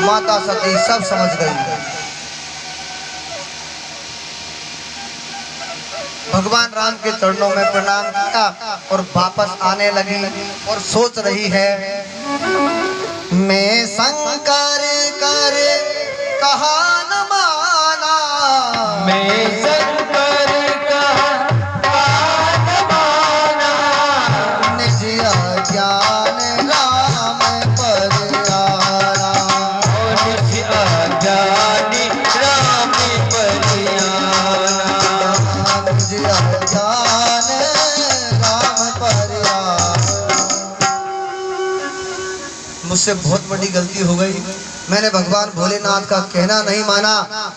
माता सती सब समझ गई। भगवान राम के चरणों में प्रणाम किया और वापस आने लगी और सोच रही है, मैं शंकर कर कहा न माना, मैं शंकर कहा न माना, निज अज्ञान राम पर आना, निज अज्ञानी राम पर आना, निज अज्ञान राम पर आना। मुझसे बहुत बड़ी गलती हो गई, मैंने भगवान भोलेनाथ का कहना नहीं माना,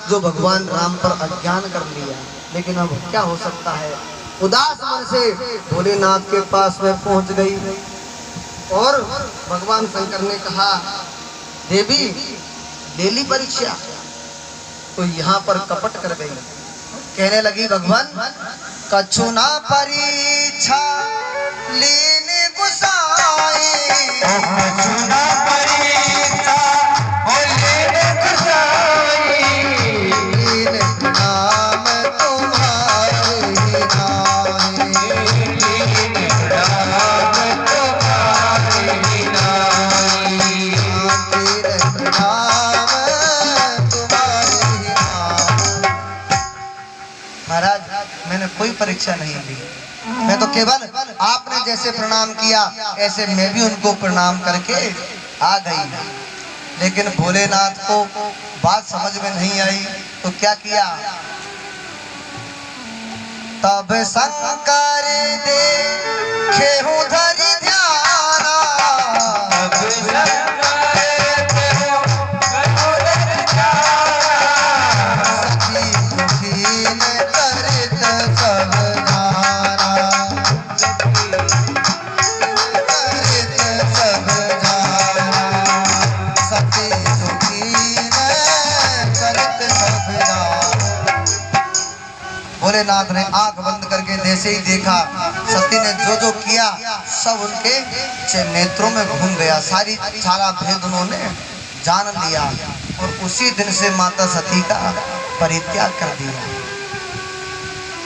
जो भगवान राम पर अज्ञान कर लिया। लेकिन अब क्या हो सकता है। उदास मन से भोलेनाथ के पास में पहुंच गई और भगवान शंकर ने कहा, देवी ले ली परीक्षा। तो यहाँ पर कपट कर गई, कहने लगी, भगवान कछु ना परीक्षा लेने गुसाई, सुना परीक्षा और लेने गुसाई, लीन नाम तुम्हारे नाई, राम तुम्हारे नाई, लीन नाम तुम्हारे नाई। महाराज मैंने कोई परीक्षा नहीं ली, मैं तो केवल आपने जैसे प्रणाम किया ऐसे मैं भी उनको प्रणाम करके आ गई। लेकिन भोलेनाथ को बात समझ में नहीं आई तो क्या किया, तब शंकर देखे हूँ धरि ध्याना, अब शंकर कहो कठोर जाना, सखी दुखीन करत सब जाना, करत सब जाना, सखी दुखीन करत सब जाना। भोलेनाथ ने आंख बंद करके जैसे ही देखा, सती ने जो जो किया सब उनके नेत्रों में घूम गया, सारा भेद उन्होंने जान लिया और उसी दिन से माता सती का परित्याग कर दिया।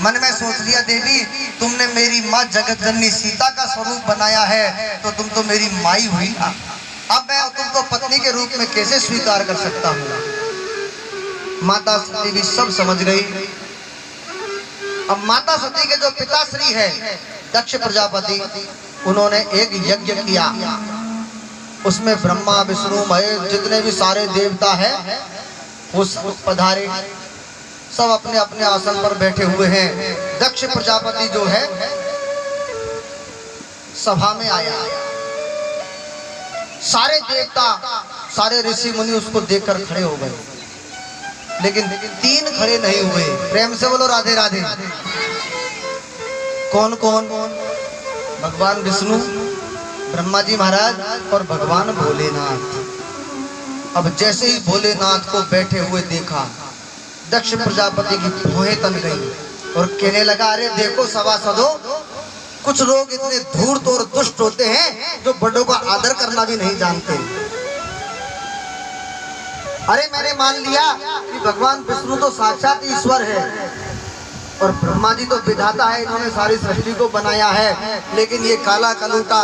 मन में सोच लिया, देवी तुमने मेरी माँ जगत जननी सीता का स्वरूप बनाया है तो तुम तो मेरी माई हुई ना, अब मैं तुमको पत्नी के रूप में कैसे स्वीकार कर सकता हूँ। माता सती भी सब समझ गई। अब माता सती के जो पिताश्री है दक्ष प्रजापति, उन्होंने एक यज्ञ किया, उसमें ब्रह्मा विष्णु महेश जितने भी सारे देवता हैं उस पधारे, सब अपने अपने आसन पर बैठे हुए हैं। दक्ष प्रजापति जो है सभा में आया, सारे देवता सारे ऋषि मुनि उसको देखकर खड़े हो गए, लेकिन तीन खड़े नहीं हुए। प्रेम से बोलो राधे राधे। कौन कौन? भगवान विष्णु, ब्रह्मा जी महाराज और भगवान भोलेनाथ। अब जैसे ही भोलेनाथ को बैठे हुए देखा, दक्ष प्रजापति की भौहें तन गई और कहने लगा, अरे देखो सभासदों, कुछ लोग इतने धूर्त और दुष्ट होते हैं जो बड़ों का आदर करना भी नहीं जानते। अरे मैंने मान लिया कि भगवान विष्णु तो साक्षात ईश्वर है और ब्रह्मा जी तो विधाता है, इन्होंने सारी सृष्टि को बनाया है, लेकिन ये काला कलूटा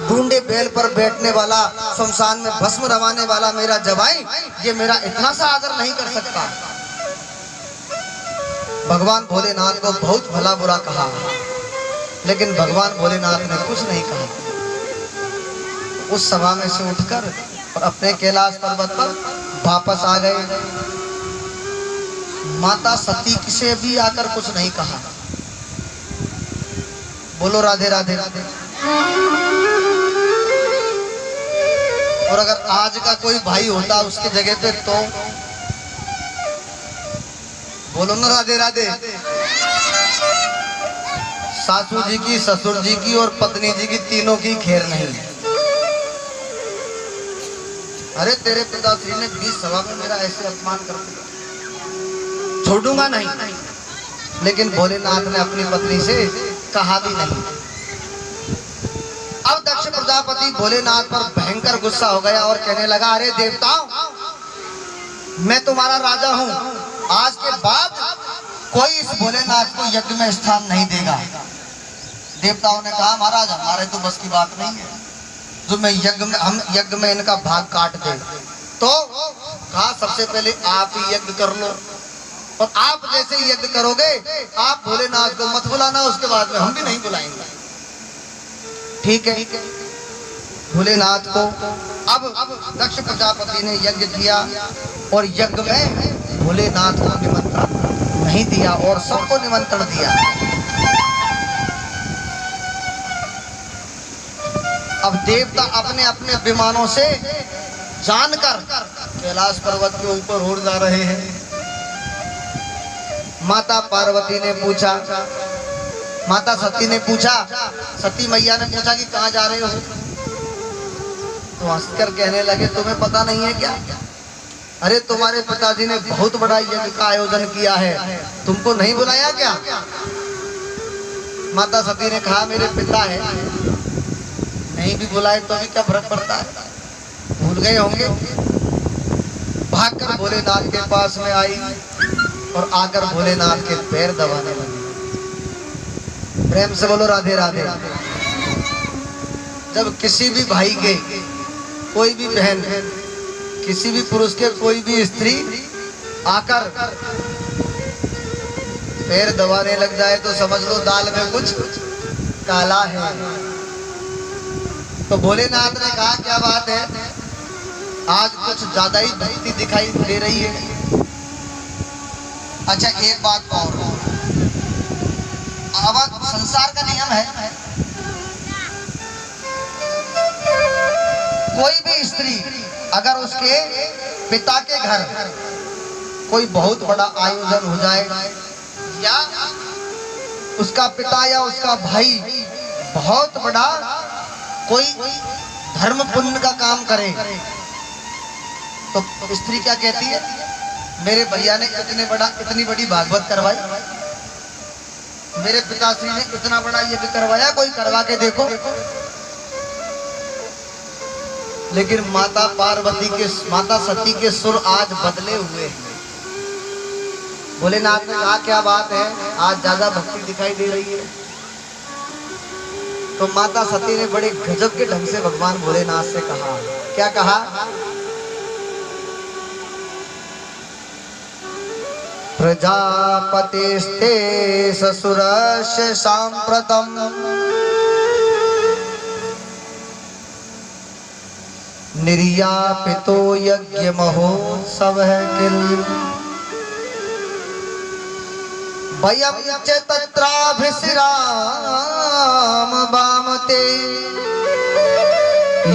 ढूंढे बैल पर बैठने वाला, शमशान में भस्म रवाने वाला मेरा जवाई, ये मेरा इतना सा आदर नहीं कर सकता। भगवान भोलेनाथ को बहुत भला बुरा कहा, लेकिन भगवान भोलेनाथ ने कुछ नहीं कहा। उस सभा में से उठकर और अपने कैलाश पर्वत पर वापस आ गए। माता सती से भी आकर कुछ नहीं कहा। बोलो राधे राधे राधे। और अगर आज का कोई भाई होता उसके जगह पे तो बोलो ना राधे राधे। सासू जी की, ससुर जी की और पत्नी जी की, तीनों की खैर नहीं है। अरे तेरे पिताश्री ने 20 सभा में मेरा ऐसे अपमान कर दिया, छोड़ूंगा नहीं। लेकिन भोलेनाथ ने अपनी पत्नी से कहा भी नहीं। अब दक्ष प्रजापति भोलेनाथ पर भयंकर गुस्सा हो गया और कहने लगा, अरे देवताओं, मैं तुम्हारा राजा हूँ, आज के बाद कोई इस भोलेनाथ को यज्ञ में स्थान नहीं देगा। देवताओं ने कहा महाराज हमारे तो बस की बात नहीं है, जो मैं हम यज्ञ में इनका भाग काट दे। तो कहा सबसे पहले आप ही यज्ञ कर लो, और आप जैसे ही यज्ञ करोगे आप भोलेनाथ को मत बुलाना, उसके बाद में हम भी नहीं बुलाएंगे। ठीक है, भोलेनाथ को अब दक्ष प्रजापति ने यज्ञ किया और यज्ञ में भोलेनाथ को निमंत्रण नहीं दिया और सबको निमंत्रण दिया। अब देवता अपने अपने विमानों से जानकर कैलाश पर्वत के ऊपर उड़ जा रहे हैं। माता पार्वती ने पूछा, माता सती ने पूछा, सती मैया ने पूछा कि कहाँ जा रहे हो? तो हंसकर कहने लगे तुम्हें पता नहीं है क्या? अरे तुम्हारे पिताजी ने बहुत बड़ा यज्ञ का आयोजन किया है, तुमको नहीं बुलाया क्या? माता सती ने कहा मेरे पिता है, नहीं भी बुलाए तो भी क्या फर्क पड़ता है, भूल गए होंगे। भागकर भोलेनाथ के पास में आई और आकर भोलेनाथ के पैर दबाने लगी। प्रेम से बोलो राधे राधे। जब किसी भी भाई के, कोई भी बहन, किसी भी पुरुष के कोई भी स्त्री आकर पैर दबाने लग जाए तो समझ लो दाल में कुछ काला है। तो भोलेनाथ ने कहा क्या बात है, आज कुछ ज्यादा ही भक्ति दिखाई दे रही है। अच्छा एक बात और, अब संसार का नियम है, कोई भी स्त्री अगर उसके पिता के घर कोई बहुत बड़ा आयोजन हो जाए या उसका पिता या उसका भाई बहुत बड़ा कोई धर्म पुण्य का काम करे, तो स्त्री क्या कहती है, मेरे भैया ने इतनी बड़ी भागवत करवाई, मेरे पिताश्री ने इतना बड़ा यज्ञ करवाया, कोई करवा के देखो। लेकिन माता पार्वती के, माता सती के सुर आज बदले हुए हैं। भोलेनाथ ने कहा क्या बात है, आज ज्यादा भक्ति दिखाई दे रही है। तो माता सती ने बड़े गजब के ढंग से भगवान भोलेनाथ से कहा, क्या कहा, प्रजापतिस्ते ससुरस्य सांप्रतम् निर्यापितो यज्ञ महोत्सवः किल वयं च तत्राभिसराम वामते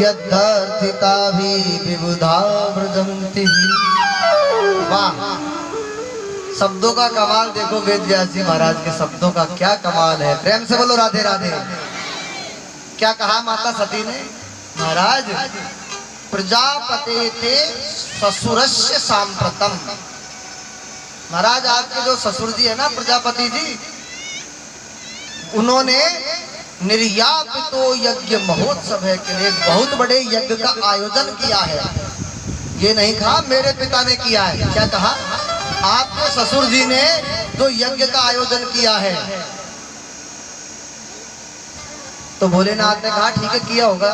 यद्धर्थिताभिः विबुधा व्रजन्ति। वाह, शब्दों का कमाल देखो, वेद व्यास जी महाराज के शब्दों का क्या कमाल है। प्रेम से बोलो राधे राधे। क्या कहा माता सती ने, महाराज प्रजापते थे ससुरस्य सांप्रतम। महाराज आपके जो ससुर जी है ना प्रजापति जी, उन्होंने निर्यापितो यज्ञ महोत्सव है के लिए बहुत बड़े यज्ञ का आयोजन किया है। ये नहीं कहा मेरे पिता ने किया है, क्या कहा, आपके ससुर जी ने जो यज्ञ का आयोजन किया है। तो भोलेनाथ ने कहा ठीक है किया होगा,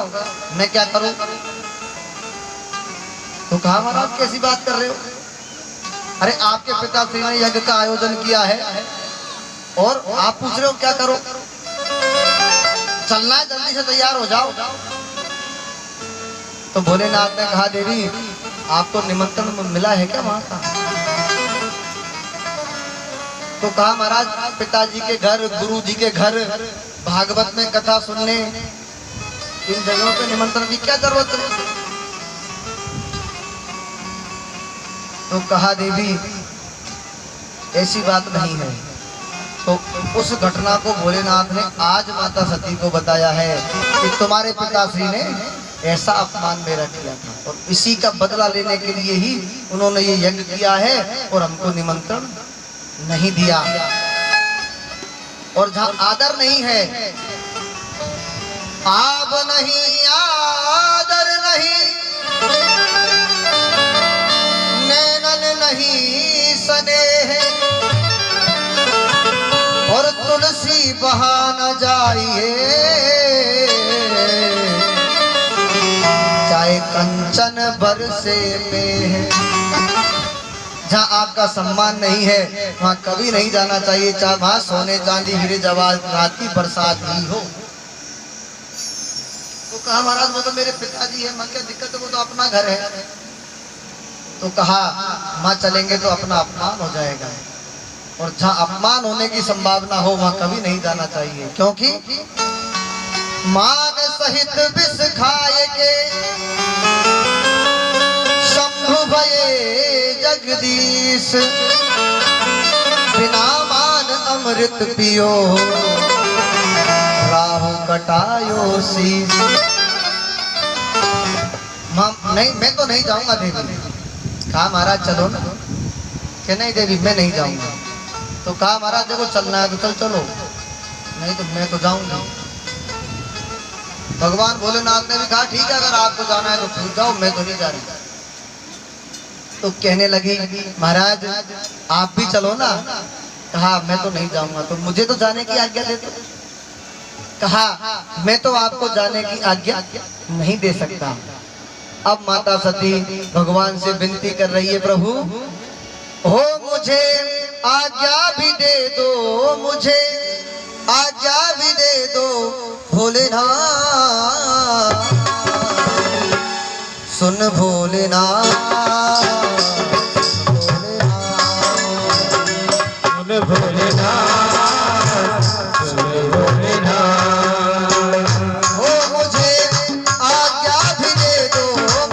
मैं क्या करूं? तो कहा महाराज कैसी बात कर रहे हो, अरे आपके पिताश्री ने यज्ञ का आयोजन किया है और आप पूछ रहे हो क्या करो? चलना है, जल्दी से तैयार हो जाओ। तो भोलेनाथ ने कहा देवी आपको निमंत्रण मिला है क्या वहां का? तो कहा महाराज पिताजी के घर, गुरु जी के घर, भागवत में कथा सुनने, इन जगहों पे निमंत्रण की क्या जरूरत है? तो कहा देवी ऐसी बात नहीं है। तो उस घटना को भोलेनाथ ने आज माता सती को बताया है कि तुम्हारे पिताश्री ने ऐसा अपमान मेरा किया था और इसी का बदला लेने के लिए ही उन्होंने ये यज्ञ किया है और हमको निमंत्रण नहीं दिया। और जहाँ आदर नहीं है, आब नहीं आदर नहीं, नैनन बहा न जाइए, चाहे कंचन बरसे में है। जहाँ आपका सम्मान नहीं है वहाँ कभी नहीं जाना चाहिए, चाहे वहाँ सोने चांदी हीरे जवाहरात की बरसात ही हो। तो कहा महाराज वो तो मेरे पिताजी है, मां क्या दिक्कत है, वो तो अपना घर है। तो कहा माँ चलेंगे तो अपना अपमान हो जाएगा, और जहाँ अपमान होने की संभावना हो वहाँ कभी नहीं जाना चाहिए, क्योंकि मान सहित विष खाए के शंभु भये जगदीश, बिना मान अमृत पियो राहु कटायो शीश। नहीं मैं तो नहीं जाऊंगा देवी। कहा महाराज चलो ना, कि नहीं देवी मैं नहीं जाऊंगा। तो कहा महाराज देखो चलना है तो चल चलो, नहीं तो मैं तो जाऊंगा। भगवान भोलेनाथ ने भी कहा ठीक है अगर आपको जाना है तो फिर जाओ, मैं तो नहीं जा रही। तो कहने लगी महाराज आप भी चलो ना। कहा मैं तो नहीं जाऊंगा। तो मुझे तो जाने की आज्ञा दे दो। कहा मैं तो आपको जाने की आज्ञा नहीं दे सकता। अब माता सती भगवान से विनती कर रही है, प्रभु हो मुझे आज्ञा भी दे दो, मुझे आज्ञा भी दे दो भोलेनाथ, सुन भोलेनाथ।